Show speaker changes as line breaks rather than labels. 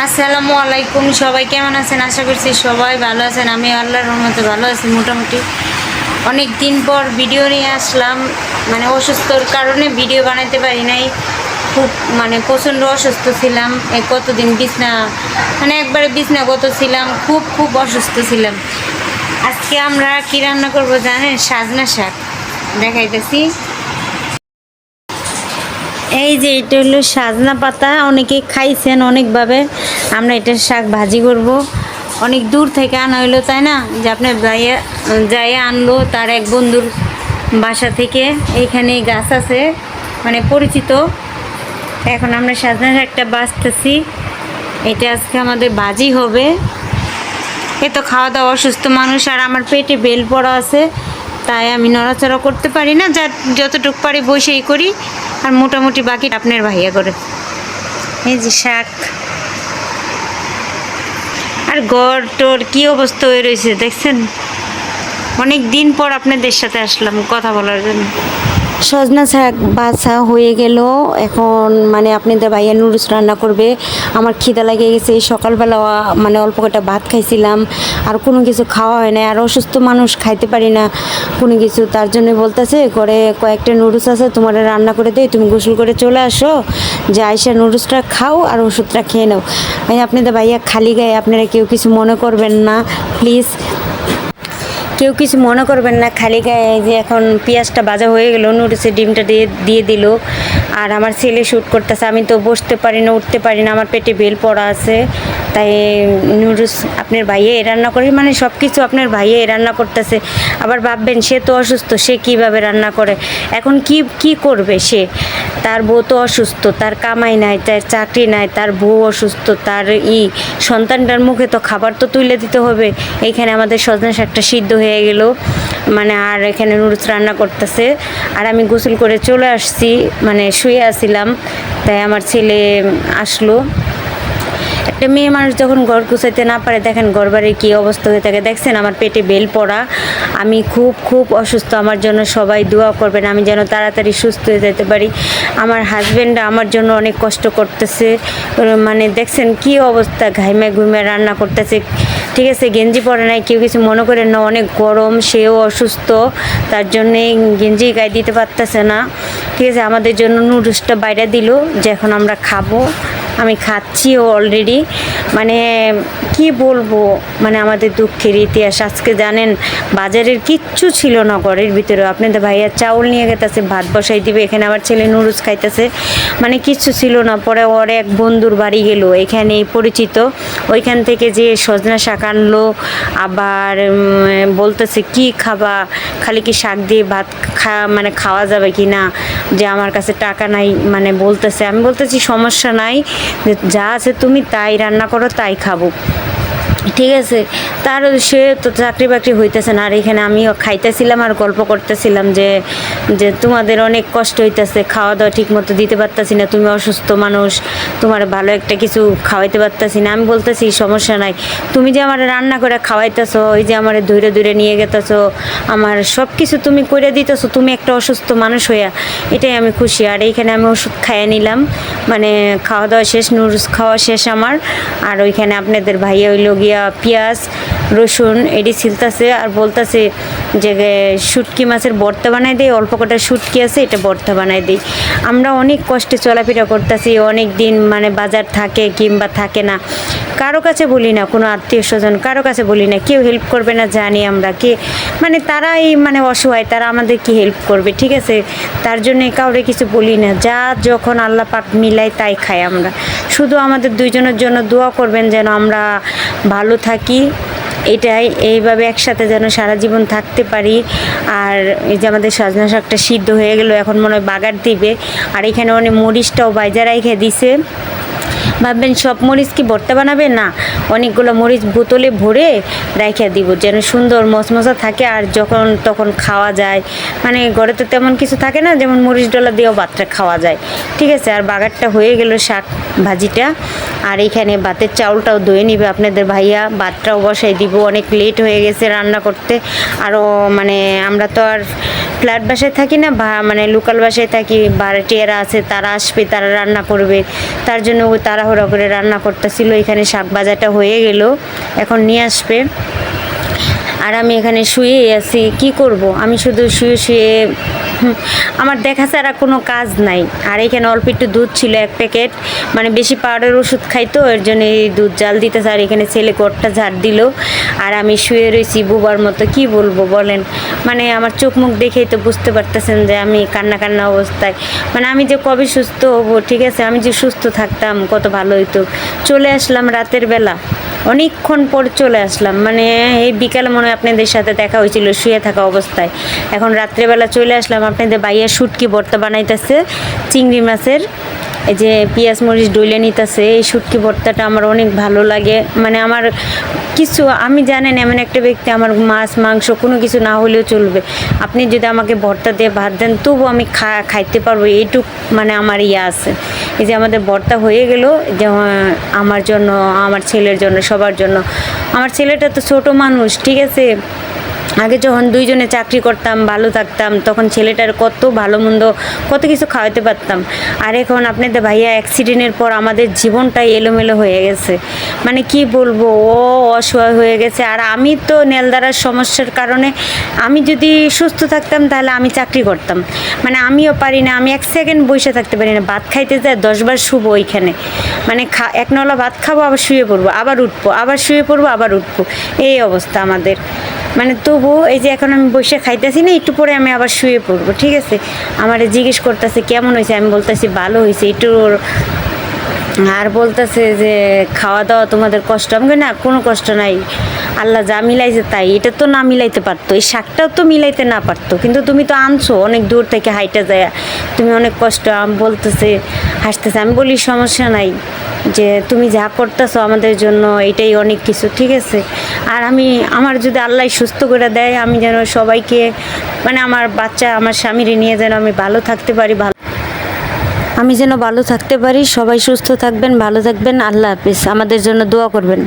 আসসালামু আলাইকুম, সবাই কেমন আছেন? আশা করছি সবাই ভালো আছেন। আমি আল্লাহর রহমতে ভালো আছি মোটামুটি। অনেক দিন পর ভিডিও নিয়ে আসলাম। অসুস্থর কারণে ভিডিও বানাতে পারি নাই। খুব প্রচণ্ড অসুস্থ ছিলাম। কতদিন বিছনা একবারে বিছনাগত ছিলাম। খুব খুব অসুস্থ ছিলাম। আজকে আমরা কী রান্না করব জানেন? সাজনা শাক দেখাইতেছি। এই যে এটা হলো সাজনা পাতা, অনেকে খাইছেন অনেকভাবে। আমরা এটা শাক ভাজি করব। অনেক দূর থেকে আনা হইলো, তাই না? যে আপনার যাইয়া আনলো তার এক বন্ধুর বাসা থেকে। এইখানে গাছ আছে, পরিচিত। এখন আমরা সাজনা শাকটা বাছতেছি। এটা আজকে আমাদের ভাজি হবে। এ তো খাওয়া দাওয়া অসুস্থ মানুষ, আর আমার পেটে বেল পড়া আছে, তাই আমি নড়াচড়া করতে পারি না। যতটুকু পারি বসেই করি, আর মোটামুটি বাকি আপনার ভাইয়া করে। এই যে শাক, আর গড় টোর কী অবস্থা হয়ে রয়েছে দেখছেন। অনেক দিন পর আপনাদের সাথে আসলাম কথা বলার জন্য। সজনা শাক বাছা হয়ে গেল। এখন আপনাদের ভাইয়া নুডলস রান্না করবে। আমার খিদা লেগে গেছে। সকালবেলা অল্প কটা ভাত খাইছিলাম, আর কোনো কিছু খাওয়া হয় না। আর অসুস্থ মানুষ খাইতে পারি না কোনো কিছু, তার জন্য বলতেছে করে কয়েকটা নুডলস আছে তোমার রান্না করে দেয়, তুমি গোসল করে চলে আসো, যে আইসা নুডলসটা খাও আর ওষুধটা খেয়ে নাও। আপনাদের ভাইয়া খালি গায়ে, আপনারা কেউ কিছু মনে করবেন না প্লিজ, কেউ কিছু মনে করবেন না খালি গায়ে। যে এখন পেঁয়াজটা ভাজা হয়ে গেল, নুডলসের ডিমটা দিয়ে দিল। আর আমার ছেলে শ্যুট করতেছে। আমি তো বসতে পারি না, উঠতে পারি না, আমার পেটে বেল পড়া আছে। তাই নুডলস আপনার ভাইয়ে রান্না করে, সব কিছু আপনার ভাইয়ে রান্না করতেছে। আবার ভাববেন সে তো অসুস্থ, সে কীভাবে রান্না করে? এখন কি করবে সে? তার বউ তো অসুস্থ, তার কামাই নাই, তার চাকরি নাই, তার বউ অসুস্থ, তার সন্তানটার মুখে তো খাবার তো তুলে দিতে হবে। এইখানে আমাদের সজনা শাকটা সিদ্ধ হয়ে গেল, আর এখানে নুডলস রান্না করতেছে। আর আমি গোসল করে চলে আসছি, শুয়ে আসছিলাম, তাই আমার ছেলে আসলো। একটা মেয়ে মানুষ যখন ঘর গুছাইতে না পারে, দেখেন ঘর বাড়ির কী অবস্থা হয়ে থাকে। দেখছেন আমার পেটে বেল পড়া, আমি খুব খুব অসুস্থ। আমার জন্য সবাই দোয়া করবেন, আমি যেন তাড়াতাড়ি সুস্থ হয়ে যেতে পারি। আমার হাজব্যান্ডরা আমার জন্য অনেক কষ্ট করতেছে। দেখছেন কি অবস্থা, ঘাইমে ঘুমে রান্না করতেছে। ঠিক আছে, গেঞ্জি পরে নাই, কেউ কিছু মনে করেন না, অনেক গরম, সেও অসুস্থ, তার জন্যে গেঞ্জি গায়ে দিতে পারতেছে না। ঠিক আছে, আমাদের জন্য নুডলসটা বাইরে দিল, যে এখন আমরা খাবো। আমি খাচ্ছিও অলরেডি। কি বলবো, আমাদের দুঃখের ইতিহাস। আজকে জানেন বাজারের কিচ্ছু ছিল না ঘরের ভিতরে। আপনাদের ভাইয়া চাউল নিয়ে গেতেছে, ভাত বসাই দিবে। এখানে আবার ছেলে নুডলস খাইতেছে, কিচ্ছু ছিল না। পরে ওর এক বন্ধুর বাড়ি গেল, এখানে পরিচিত, ওইখান থেকে যে সজনা শাক আনলো। আবার বলতেছে কি খাবা, খালি কি শাক দিয়ে ভাত খাওয়া যাবে কি না, যে আমার কাছে টাকা নাই। বলতেছে, আমি বলতেছি সমস্যা নাই, যা আছে তুমি তাই রান্না করো, তাই খাবো। ঠিক আছে, তার সে তো চাকরি বাকরি হইতেছে না। আর এখানে আমিও খাইতেছিলাম আর গল্প করতেছিলাম যে যে তোমাদের অনেক কষ্ট হইতেছে, খাওয়া দাওয়া ঠিক মতো দিতে পারতেছি না, তুমি অসুস্থ মানুষ, তোমার ভালো একটা কিছু খাওয়াইতে পারতেছি না। আমি বলতেছি সমস্যা নাই, তুমি যে আমার রান্না করে খাওয়াইতেছো, ওই যে আমার দূরে দূরে নিয়ে গেতেছো, আমার সব কিছু তুমি করে দিতেছো, তুমি একটা অসুস্থ মানুষ হইয়া, এটাই আমি খুশি। আর এইখানে আমি ওষুধ খাইয়ে নিলাম, খাওয়া দাওয়া শেষ, নুডলস খাওয়া শেষ আমার। আর ওইখানে আপনাদের ভাইয়া হইল গিয়া পেঁয়াজ রসুন এটি ছিলতেছে, আর বলতেছে যে শুটকি মাছের ভর্তা বানাই দিই, অল্প কটা শুটকি আছে, এটা ভর্তা বানাই দিই। আমরা অনেক কষ্টে চলাফেরা করতেছি, অনেক দিন বাজার থাকে কিংবা থাকে না, কারো কাছে বলি না, কোনো আত্মীয় স্বজন কারো কাছে বলি না, কেউ হেল্প করবে না জানি আমরা। কে তারাই অসহায়, তারা আমাদের কি হেল্প করবে? ঠিক আছে, তার জন্য কাউরে কিছু বলি না, যা যখন আল্লাহ পাক মিলাই তাই খাই আমরা। শুধু আমাদের দুইজনের জন্য দোয়া করবেন যেন আমরা ভালো থাকি, এটাই, এইভাবে একসাথে যেন সারা জীবন থাকতে পারি। আর এই যে আমাদের সজনা শাকটা সিদ্ধ হয়ে গেল, এখন মনে হয় বাগার দিবে। আর এখানে অনেক মরিচটাও বাইজা রাইখে দিছে। ভাববেন সব মরিচ কি ভর্তা বানাবে? না, অনেকগুলো মরিচ বোতলে ভরে রাইখা দিব, যেন সুন্দর মশমশা থাকে, আর যখন তখন খাওয়া যায়। ঘরে তো তেমন কিছু থাকে না, যেমন মরিচ ডলা দিয়েও ভাতটা খাওয়া যায়। ঠিক আছে, আর বাগারটা হয়ে গেল শাক ভাজিটা। আর এখানে ভাতের চাউলটাও ধুয়ে নিবে আপনাদের ভাইয়া, ভাতটাও বসাই দিব, অনেক লেট হয়ে গেছে রান্না করতে। আরও মানে আমরা তো আর ফ্ল্যাট বাসায় থাকি না, মানে লোকাল বাসায় থাকি, ভাড়াটিয়ারা আছে, তারা আসবে, তারা রান্না করবে, তার জন্য ওই তাড়াহুড়া করে রান্না করতেছিল। এখানে শাক ভাজাটা হয়ে গেল, এখন নিয়ে আসবে। আর আমি এখানে শুয়ে আছি, কি করব, আমি শুধু শুয়ে শুয়ে আমার দেখা ছাড়া কোনো কাজ নাই। আর এখানে অল্প একটু দুধ ছিল, 1 প্যাকেট, মানে বেশি পাউডার ওষুধ খাইতো, এর জন্য এই দুধ জাল দিতেছে। আর এখানে ছেলে ঘরটা ঝাড় দিল, আর আমি শুয়ে রয়েছি বুবার মতো। কি বলবো বলেন, মানে আমার চোখ মুখ দেখেই তো বুঝতে পারতেছেন যে আমি কান্না কান্না অবস্থায়। মানে আমি যে কবে সুস্থ হবো, ঠিক আছে, আমি যে সুস্থ থাকতাম কত ভালো হইতো। চলে আসলাম রাতের বেলা, অনেকক্ষণ পর চলে আসলাম, মানে এই বিকালে মনে হয় আপনাদের সাথে দেখা হয়েছিল শুয়ে থাকা অবস্থায়। এখন রাত্রেবেলা চলে আসলাম, আপনাদের বাইয়া শুটকি ভর্তা বানাইতেছে চিংড়ি মাছের, এই যে পেঁয়াজ মরিচ ডইলে নিতেছে। এই শুটকি ভর্তাটা আমার অনেক ভালো লাগে, মানে আমার কিছু, আমি জানেন এমন একটা ব্যক্তি, আমার মাছ মাংস কোনো কিছু না হলেও চলবে, আপনি যদি আমাকে ভর্তা দিয়ে ভাত দেন তবু আমি খাইতে পারবো, এইটুক মানে আমার ইয়ে আছে। এই যে আমাদের ভর্তা হয়ে গেল, যে আমার জন্য, আমার ছেলের জন্য, সবার জন্য। আমার ছেলেটা তো ছোট মানুষ, ঠিক আছে, আগে যখন দুইজনে চাকরি করতাম, ভালো থাকতাম, তখন ছেলেটার কত ভালো মন্দ কত কিছু খাওয়াতে পারতাম। আর এখন আপনাদের ভাইয়া অ্যাক্সিডেন্টের পর আমাদের জীবনটাই এলোমেলো হয়ে গেছে, মানে কি বলবো, ও অসহায় হয়ে গেছে। আর আমি তো নেলদারার সমস্যার কারণে, আমি যদি সুস্থ থাকতাম তাহলে আমি চাকরি করতাম, মানে আমিও পারি না, আমি 1 সেকেন্ড বসে থাকতে পারি না, ভাত খাইতে যায় 10 বার শুবো ওইখানে, মানে এক নলা ভাত খাবো, আবার শুয়ে পড়বো, আবার উঠবো, আবার শুয়ে পড়বো, আবার উঠবো, এই অবস্থা আমাদের। মানে তবু এই যে এখন আমি বসে খাইতেছি না, একটু পরে আমি আবার শুয়ে পড়বো, ঠিক আছে। আমার জিজ্ঞেস করতেছে কেমন হয়েছে, আমি বলতেছি ভালো হয়েছে একটু, আর বলতেছে যে খাওয়া দাওয়া তোমাদের কষ্ট, আমি না কোনো কষ্ট নাই, আল্লাহ যা মিলাইছে তাই, এটা তো না মিলাইতে পারতো, এই শাকটাও তো মিলাইতে না পারতো, কিন্তু তুমি তো আনছো অনেক দূর থেকে হাইটা যায়, তুমি অনেক কষ্ট, বলতেছে হাসতেছে। আমি বলি সমস্যা নাই, যে তুমি যা করতেছো আমাদের জন্য এটাই অনেক কিছু, ঠিক আছে। আর আমি, আমার যদি আল্লাহ সুস্থ করে দেয়, আমি যেন সবাইকে, মানে আমার বাচ্চা, আমার স্বামীরে নিয়ে যেন আমি ভালো থাকতে পারি, আমি যেন ভালো থাকতে পারি। সবাই সুস্থ থাকবেন, ভালো থাকবেন, আল্লাহ হাফিজ, আমাদের জন্য দোয়া করবেন।